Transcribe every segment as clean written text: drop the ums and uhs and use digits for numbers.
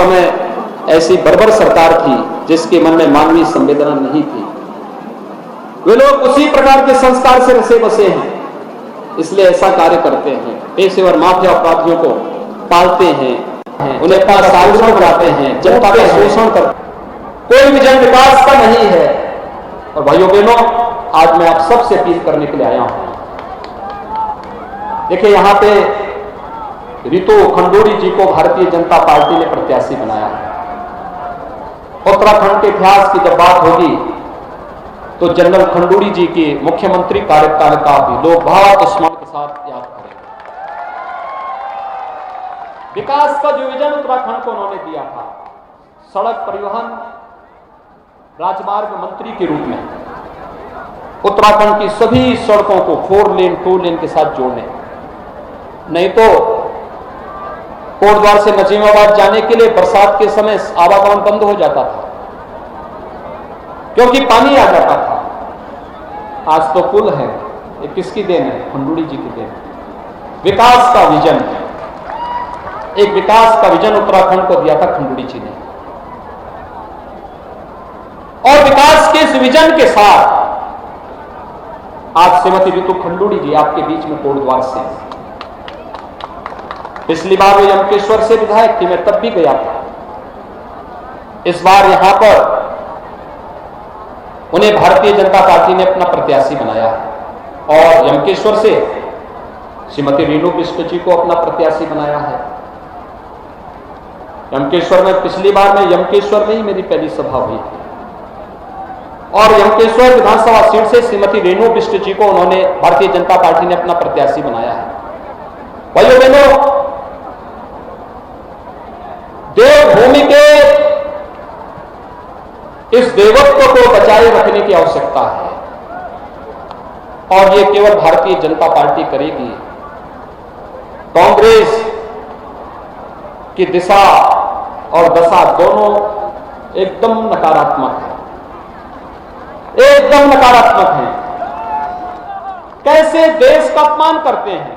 समय ऐसी बर्बर सरकार थी जिसके मन में मानवीय संवेदना नहीं थी। वे लोग उसी प्रकार के संस्कार से रसे बसे हैं, इसलिए ऐसा कार्य करते हैं। पेशेवर माफिया अपराधियों को पालते हैं, उन्हें साजिश बनाते हैं, जनता का शोषण करते हैं। कोई विजन विकास का नहीं है। और भाइयों बहनों, आज मैं आप सबसे अपील करने के लिए आया हूं। देखिए, यहां पे रितु खंडूड़ी जी को भारतीय जनता पार्टी ने प्रत्याशी बनाया है। उत्तराखंड के इतिहास की जब बात होगी तो जनरल खंडूड़ी जी की मुख्यमंत्री कार्यकाल का भी लोग बहुत सम्मान के साथ याद करेंगे। विकास का जो विजन उत्तराखंड को उन्होंने दिया था, सड़क परिवहन राजमार्ग मंत्री के रूप में उत्तराखंड की सभी सड़कों को 4 लेन 2 लेन के साथ जोड़ने, नहीं तो कोटद्वार से नजीमाबाद जाने के लिए बरसात के समय आवागमन बंद हो जाता था क्योंकि पानी आ जाता था। आज तो पुल है। ये किसकी देन है? खंडूड़ी जी की देन। विकास का विजन, एक विकास का विजन उत्तराखंड को दिया था खंडूड़ी जी ने। और विकास के इस विजन के साथ आज श्रीमती रितु खंडूड़ी जी आपके बीच में कोटद्वार से। पिछली बार वो यमकेश्वर से विधायक थी, मैं तब भी गया था। इस बार यहां पर उन्हें भारतीय जनता पार्टी ने अपना प्रत्याशी बनाया है और यमकेश्वर से श्रीमती रेणु बिष्ट जी को अपना प्रत्याशी बनाया है। यमकेश्वर में पिछली बार में यमकेश्वर में ही मेरी पहली सभा हुई थी और यमकेश्वर विधानसभा सीट से श्रीमती रेणु बिष्ट जी को उन्होंने भारतीय जनता पार्टी ने अपना प्रत्याशी बनाया है। भाइयों बहनों, देवभूमि के इस देवत्व को बचाए रखने की आवश्यकता है और यह केवल भारतीय जनता पार्टी करेगी। कांग्रेस की दिशा और दशा दोनों एकदम नकारात्मक है, एकदम नकारात्मक है। कैसे देश का अपमान करते हैं।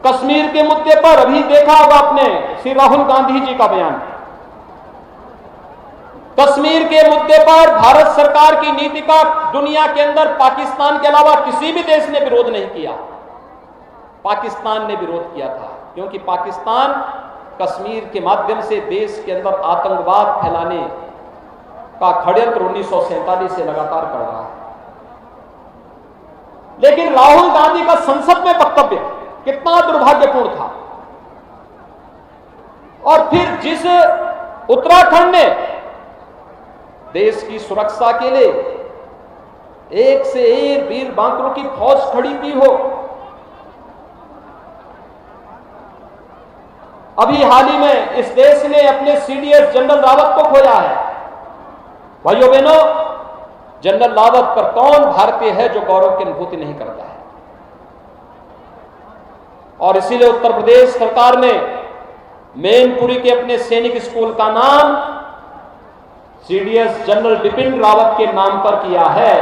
कश्मीर के मुद्दे पर अभी देखा होगा आपने श्री राहुल गांधी जी का बयान। कश्मीर के मुद्दे पर भारत सरकार की नीति का दुनिया के अंदर पाकिस्तान के अलावा किसी भी देश ने विरोध नहीं किया। पाकिस्तान ने विरोध किया था क्योंकि पाकिस्तान कश्मीर के माध्यम से देश के अंदर आतंकवाद फैलाने का षड्यंत्र 1947 से लगातार कर रहा है। लेकिन राहुल गांधी का संसद में वक्तव्य कितना दुर्भाग्यपूर्ण था। और फिर जिस उत्तराखंड ने देश की सुरक्षा के लिए एक से एक वीर बांकरों की फौज खड़ी की हो। अभी हाल ही में इस देश ने अपने सीडीएस जनरल रावत को खोया है। भाइयों बहनों, जनरल रावत पर कौन भारतीय है जो गौरव की अनुभूति नहीं करता है। और इसीलिए उत्तर प्रदेश सरकार ने मैनपुरी के अपने सैनिक स्कूल का नाम सीडीएस जनरल बिपिन रावत के नाम पर किया है।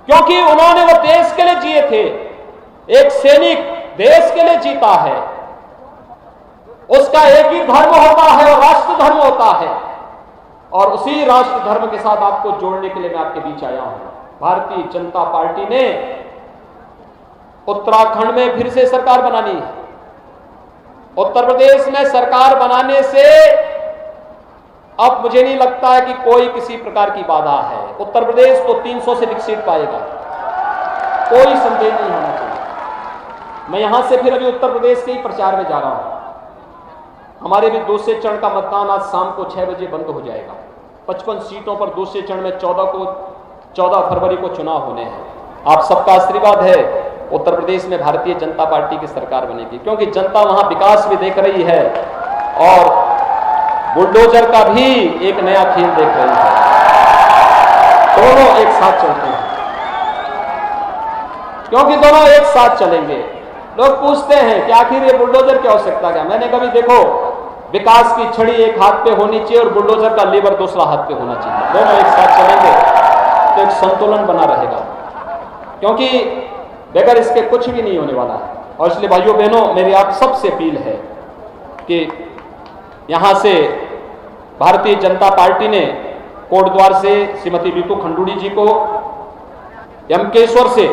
क्योंकि उन्होंने वो देश के लिए जिए थे। एक सैनिक देश के लिए जीता है, उसका एक ही धर्म होता है और राष्ट्र धर्म होता है। और उसी राष्ट्र धर्म के साथ आपको जोड़ने के लिए मैं आपके बीच आया हूं। भारतीय जनता पार्टी ने उत्तराखंड में फिर से सरकार बनानी है। उत्तर प्रदेश में सरकार बनाने से अब मुझे नहीं लगता है कि कोई किसी प्रकार की बाधा है। उत्तर प्रदेश तो 300 से अधिक सीट पाएगा, कोई संदेह नहीं होना चाहिए। मैं यहां से फिर अभी उत्तर प्रदेश के ही प्रचार में जा रहा हूं। हमारे भी दूसरे चरण का मतदान आज शाम को 6 बजे बंद हो जाएगा। 55 सीटों पर दूसरे चरण में 14 फरवरी को चुनाव होने हैं। आप सबका आशीर्वाद है, उत्तर प्रदेश में भारतीय जनता पार्टी की सरकार बनेगी, क्योंकि जनता वहां विकास भी देख रही है और बुलडोजर का भी एक नया खेल देख रही है। दोनों एक साथ चलते हैं, क्योंकि दोनों एक साथ चलेंगे। लोग पूछते हैं कि आखिर ये बुलडोजर की आवश्यकता क्या। मैंने कभी देखो, विकास की छड़ी एक हाथ पे होनी चाहिए और बुलडोजर का लीवर दूसरा हाथ पे होना चाहिए। दोनों एक साथ चलेंगे तो एक संतुलन बना रहेगा। क्योंकि बगैर इसके कुछ भी नहीं होने वाला है। और इसलिए भाइयों बहनों, मेरी आप सबसे अपील है कि यहां से भारतीय जनता पार्टी ने कोटद्वार से श्रीमती रितु खंडूड़ी जी को, यमकेश्वर से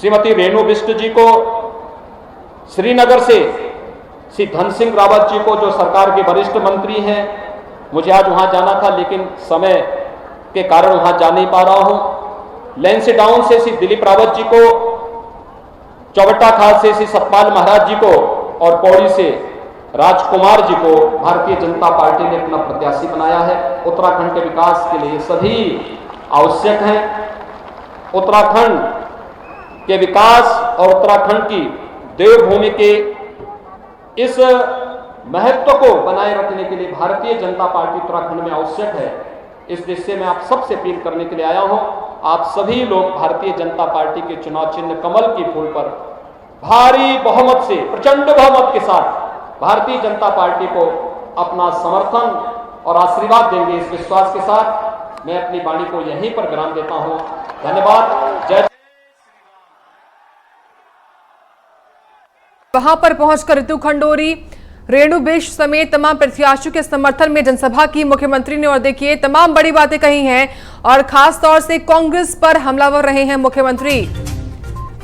श्रीमती रेणु बिष्ट जी को, श्रीनगर से श्री धन सिंह रावत जी को जो सरकार के वरिष्ठ मंत्री हैं, मुझे आज वहां जाना था लेकिन समय के कारण वहां जा नहीं पा रहा हूं। लैंसडाउन से श्री दिलीप रावत जी को, चौबट्टा खाल से श्री सतपाल महाराज जी को और पौड़ी से राजकुमार जी को भारतीय जनता पार्टी ने अपना प्रत्याशी बनाया है। उत्तराखंड के विकास के लिए सभी आवश्यक हैं। उत्तराखंड के विकास और उत्तराखंड की देवभूमि के इस महत्व को बनाए रखने के लिए भारतीय जनता पार्टी उत्तराखंड में आवश्यक है। इस दृश्य में आप सबसे अपील करने के लिए आया हूं, आप सभी लोग भारतीय जनता पार्टी के चुनाव चिन्ह कमल की फूल पर भारी बहुमत से, प्रचंड बहुमत के साथ भारतीय जनता पार्टी को अपना समर्थन और आशीर्वाद देंगे। इस विश्वास के साथ मैं अपनी वाणी को यहीं पर विराम देता हूं। धन्यवाद। जय। वहां पर पहुंचकर रितु खंडूड़ी, रेणु बिष्ट समेत तमाम प्रत्याशियों के समर्थन में जनसभा की मुख्यमंत्री ने। और देखिए तमाम बड़ी बातें कही हैं और खास तौर से कांग्रेस पर हमलावर रहे हैं मुख्यमंत्री।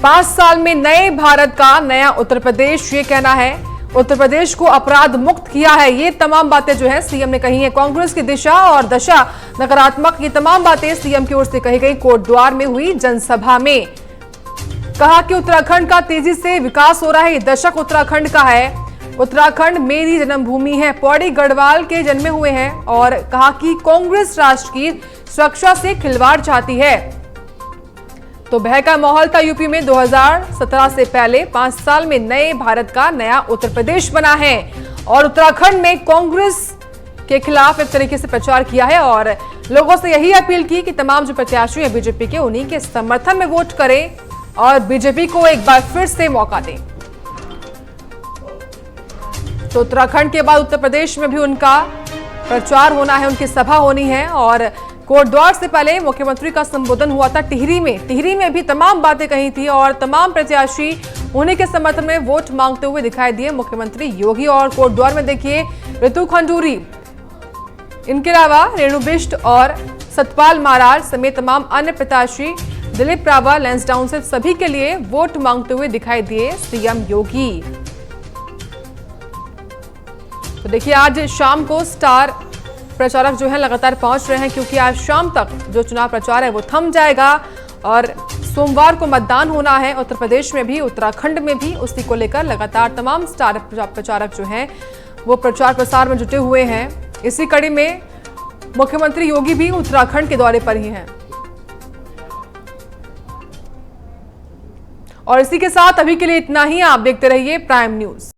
5 साल में नए भारत का नया उत्तर प्रदेश, ये कहना है। उत्तर प्रदेश को अपराध मुक्त किया है, ये तमाम बातें जो है सीएम ने कही है। कांग्रेस की दिशा और दशा नकारात्मक, ये तमाम बातें सीएम की ओर से कही गई कोटद्वार में हुई जनसभा में। कहा कि उत्तराखंड का तेजी से विकास हो रहा है, ये दशक उत्तराखंड का है। उत्तराखंड मेरी जन्मभूमि है, पौड़ी गढ़वाल के जन्मे हुए हैं। और कहा कि कांग्रेस राष्ट्र की सुरक्षा से खिलवाड़ चाहती है। तो बहका माहौल था यूपी में 2017 से पहले। 5 साल में नए भारत का नया उत्तर प्रदेश बना है और उत्तराखंड में कांग्रेस के खिलाफ एक तरीके से प्रचार किया है और लोगों से यही अपील की कि तमाम जो प्रत्याशी हैं बीजेपी के, उन्हीं के समर्थन में वोट करें और बीजेपी को एक बार फिर से मौका दें। तो उत्तराखंड के बाद उत्तर प्रदेश में भी उनका प्रचार होना है, उनकी सभा होनी है। और कोटद्वार से पहले मुख्यमंत्री का संबोधन हुआ था टिहरी में। टिहरी में भी तमाम बातें कही थी और तमाम प्रत्याशी उन्हीं के समर्थन में वोट मांगते हुए दिखाई दिए मुख्यमंत्री योगी। और कोटद्वार में देखिए रितु खंडूड़ी, इनके अलावा रेणु बिष्ट और सतपाल महाराज समेत तमाम अन्य प्रत्याशी, दिलीप रावत, लैंसडाउन से सभी के लिए वोट मांगते हुए दिखाई दिए सीएम योगी। तो देखिए आज शाम को स्टार प्रचारक जो है लगातार पहुंच रहे हैं, क्योंकि आज शाम तक जो चुनाव प्रचार है वो थम जाएगा और सोमवार को मतदान होना है उत्तर प्रदेश में भी, उत्तराखंड में भी। उसी को लेकर लगातार तमाम स्टार प्रचारक जो हैं वो प्रचार प्रसार में जुटे हुए हैं। इसी कड़ी में मुख्यमंत्री योगी भी उत्तराखंड के दौरे पर ही हैं। और इसी के साथ अभी के लिए इतना ही। आप देखते रहिए प्राइम न्यूज।